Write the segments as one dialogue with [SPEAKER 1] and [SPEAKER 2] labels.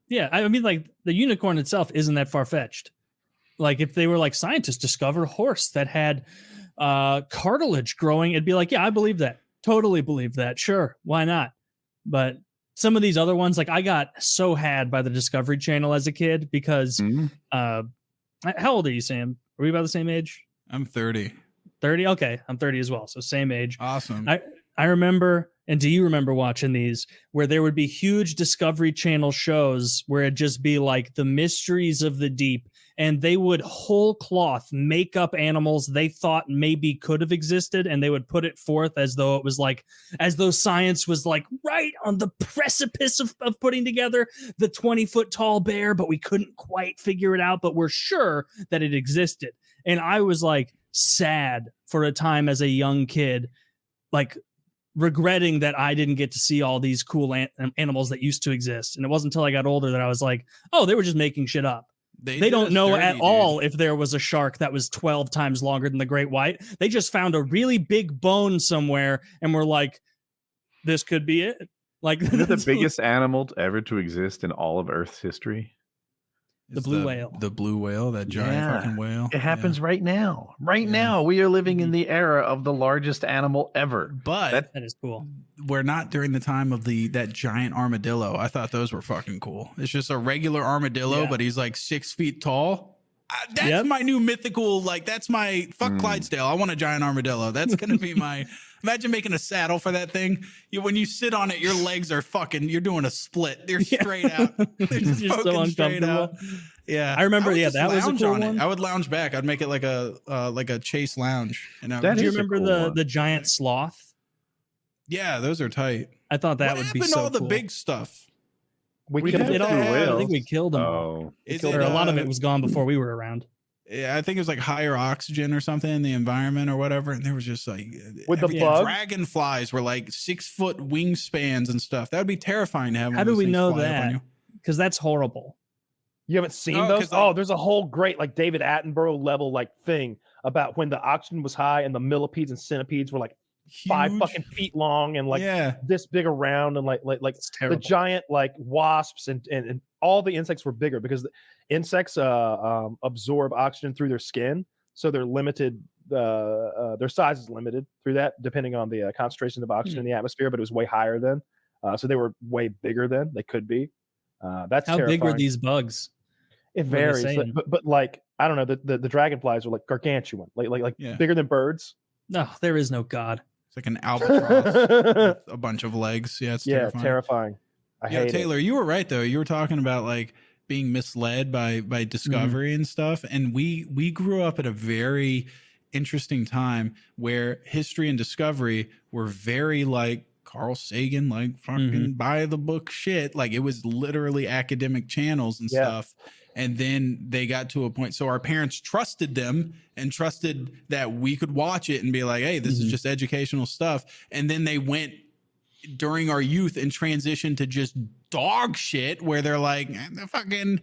[SPEAKER 1] Yeah, I mean, like the unicorn itself isn't that far fetched. Like if they were like scientists discovered a horse that had cartilage growing, it'd be like, yeah, I believe that. Totally believe that. Sure, why not? But some of these other ones, like I got so had by the Discovery Channel as a kid because how old are you, Sam? Are we about the same age?
[SPEAKER 2] I'm 30.
[SPEAKER 1] 30? Okay, I'm 30 as well, so same age.
[SPEAKER 2] Awesome.
[SPEAKER 1] I remember, and do you remember watching these where there would be huge Discovery Channel shows where it'd just be like the mysteries of the deep, and they would whole cloth make up animals they thought maybe could have existed, and they would put it forth as though it was like, as though science was like right on the precipice of putting together the 20-foot tall bear, but we couldn't quite figure it out, but we're sure that it existed. And I was like sad for a time as a young kid, like regretting that I didn't get to see all these cool animals that used to exist. And it wasn't until I got older that I was like, oh, they were just making shit up. They don't know at all if there was a shark that was 12 times longer than the great white. They just found a really big bone somewhere and were like, this could be it. Like,
[SPEAKER 3] is it the biggest animal ever to exist in all of Earth's history?
[SPEAKER 1] The blue whale.
[SPEAKER 2] The blue whale, that giant fucking whale.
[SPEAKER 3] It happens right now. Right now, we are living in the era of the largest animal ever.
[SPEAKER 2] But
[SPEAKER 1] that is cool.
[SPEAKER 2] We're not during the time of that giant armadillo. I thought those were fucking cool. It's just a regular armadillo, but he's like 6 feet tall. That's my new mythical, like that's my fuck Clydesdale. I want a giant armadillo. That's going to be my, imagine making a saddle for that thing. When you sit on it, your legs are fucking, you're doing a split. They're straight out. They're just
[SPEAKER 1] so
[SPEAKER 2] straight out. Yeah.
[SPEAKER 1] I remember, that was a cool one.
[SPEAKER 2] I would lounge back. I'd make it like a chase lounge. And
[SPEAKER 1] do you remember the giant sloth?
[SPEAKER 2] Yeah, those are tight.
[SPEAKER 1] I thought that would be so cool.
[SPEAKER 2] All the big stuff?
[SPEAKER 1] We killed it all. I think we killed them.
[SPEAKER 3] Oh,
[SPEAKER 1] a lot of it was gone before we were around.
[SPEAKER 2] Yeah, I think it was like higher oxygen or something in the environment or whatever. And there was just like
[SPEAKER 4] with the bugs,
[SPEAKER 2] dragonflies were like 6 foot wingspans and stuff. That would be terrifying to have.
[SPEAKER 1] How do we know that? Because that's horrible.
[SPEAKER 4] You haven't seen those? There's a whole great like David Attenborough level like thing about when the oxygen was high and the millipedes and centipedes were like huge. 5 fucking feet long and like this big around and like the giant like wasps and all the insects were bigger because the insects absorb oxygen through their skin, so they're limited. Their size is limited through that depending on the concentration of oxygen in the atmosphere, but it was way higher then, so they were way bigger than they could be. That's
[SPEAKER 1] how
[SPEAKER 4] terrifying.
[SPEAKER 1] big were these bugs?
[SPEAKER 4] It varies, but like I don't know, the dragonflies are like gargantuan, like bigger than birds.
[SPEAKER 1] No, there is no God.
[SPEAKER 2] It's like an albatross with a bunch of legs. Yeah, it's
[SPEAKER 4] terrifying. I hate
[SPEAKER 2] Taylor, you were right though. You were talking about like being misled by Discovery and stuff, and we grew up at a very interesting time where history and Discovery were very like Carl Sagan, like fucking by the book shit. Like it was literally academic channels and stuff. And then they got to a point. So our parents trusted them and trusted that we could watch it and be like, hey, this is just educational stuff. And then they went during our youth and transitioned to just dog shit where they're like, fucking,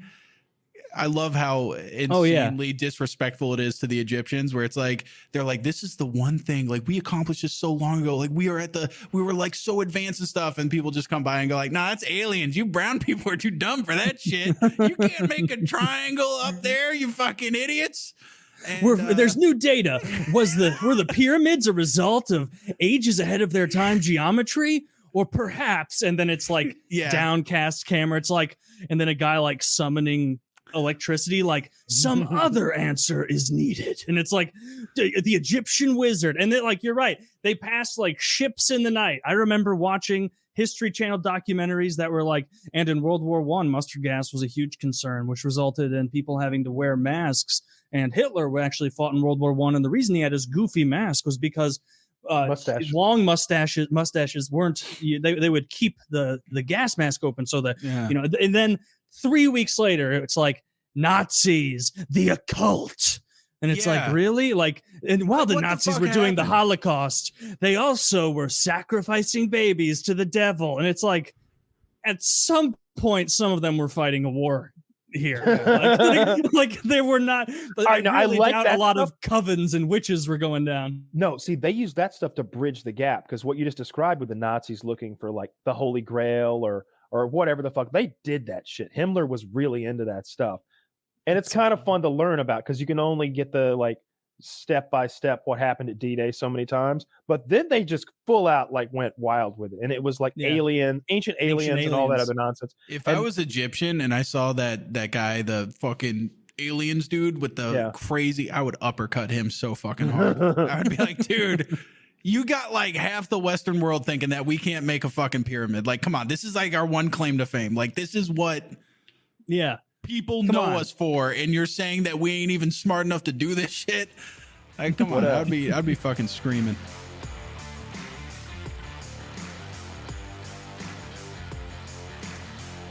[SPEAKER 2] I love how insanely disrespectful it is to the Egyptians, where it's like, they're like, this is the one thing, like we accomplished this so long ago. Like we were like so advanced and stuff. And people just come by and go like, nah, that's aliens. You brown people are too dumb for that shit. You can't make a triangle up there, you fucking idiots. And,
[SPEAKER 1] there's new data. Were the pyramids a result of ages ahead of their time geometry? Or perhaps, and then it's like downcast camera. It's like, and then a guy like summoning electricity, like some other answer is needed. And it's like the Egyptian wizard. And then like, you're right. They passed like ships in the night. I remember watching History Channel documentaries that were like, and in World War I, mustard gas was a huge concern, which resulted in people having to wear masks. And Hitler actually fought in World War I. And the reason he had his goofy mask was because long mustaches weren't, they would keep the gas mask open so that, and then 3 weeks later, it's like Nazis, the occult. And it's like, really? Like, and while the Nazis were doing the Holocaust, they also were sacrificing babies to the devil. And it's like, at some point, some of them were fighting a war here. Like they were not. I doubt a lot of covens and witches were going down.
[SPEAKER 4] No, see, they use that stuff to bridge the gap, because what you just described with the Nazis looking for like the Holy Grail or or whatever the fuck. They did that shit. Himmler was really into that stuff. And it's kind of fun to learn about because you can only get the like step by step what happened at D-Day so many times. But then they just full out like went wild with it. And it was like ancient aliens and all that other nonsense.
[SPEAKER 2] If I was Egyptian and I saw that guy, the fucking aliens dude with the crazy, I would uppercut him so fucking hard. I would be like, dude, you got like half the Western world thinking that we can't make a fucking pyramid. Like, come on, this is like our one claim to fame. Like, this is what people know us for, and you're saying that we ain't even smart enough to do this shit. Like, come on, I'd be fucking screaming.